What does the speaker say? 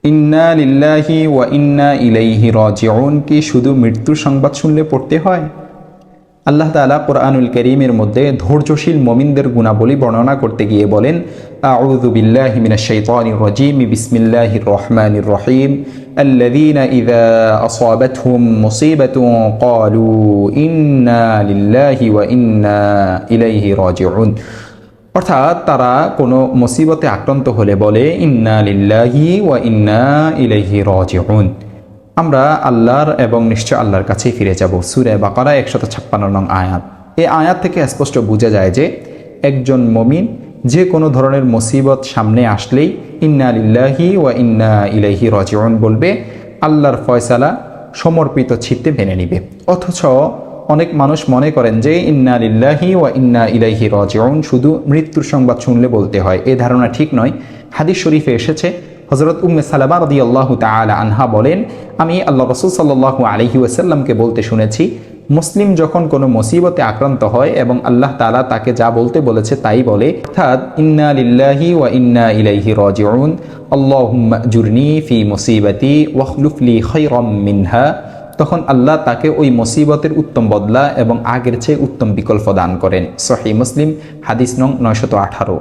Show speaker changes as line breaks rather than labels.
ইন্না লিল্লাহি ওয়া ইন্না ইলাইহি রাজিউন কি শুধু মৃত্যুর সংবাদ শুনলে পড়তে হয়? আল্লাহ তাআলা কোরআনুল কারীমের মধ্যে ধৈর্যশীল মুমিনদের গুণাবলী বর্ণনা করতে গিয়ে বলেন, আউযু বিল্লাহি মিনাশ শাইতানির রাজীম, বিসমিল্লাহির রহমানির রহিম, আল্লাযীনা ইযা আসাবাতহুম মুসীবাতুন ক্বালু ইন্না লিল্লাহি ওয়া ইন্না ইলাইহি রাজিউন। অর্থাৎ তারা কোনো মুসিবতে আক্রান্ত হলে বলে, ইন্না লিল্লাহি ওয়া ইন্না ইলাইহি রাজিউন, আমরা আল্লাহর এবং নিশ্চয় আল্লাহর কাছেই ফিরে যাব। সূরা বাকারা 156 নং আয়াত। এই আয়াত থেকে স্পষ্ট বোঝা যায় যে একজন মুমিন যে কোনো ধরনের মুসিবত সামনে আসলেই ইন্না লিল্লাহি ওয়া ইন্না ইলাইহি রাজিউন বলবে, আল্লাহর ফয়সালা সমর্পিত চিত্তে মেনে নিবে। অথচ অনেক মানুষ মনে করেন যে ইন্না লিল্লাহি ওয়া ইন্না ইলাইহি রাজিউন শুধু মৃত্যুর সংবাদ শুনলে বলতে হয়। এই ধারণা ঠিক নয়। হাদিস শরীফে এসেছে, হযরত উম্মে সালামা রাদিয়াল্লাহু তাআলা আনহা বলেন, আমি আল্লাহ রাসূল সাল্লাল্লাহু আলাইহি ওয়াসাল্লামকে বলতে শুনেছি, মুসলিম যখন কোনো মুসিবতে আক্রান্ত হয় এবং আল্লাহ তাআলা তাকে যা বলতে বলেছে তাই বলে, অর্থাৎ ইন্না লিল্লাহি ওয়া ইন্না ইলাইহি রাজিউন, আল্লাহুম্মা আজুরনি ফি মুসিবাতি ওয়াখলুফ লি খায়রাম মিনহা, তখন আল্লাহ তাকে ওই মুসিবতের উত্তম বদলা এবং আগের চেয়ে উত্তম বিকল্প দান করেন। সহিহ মুসলিম হাদিস নং 918।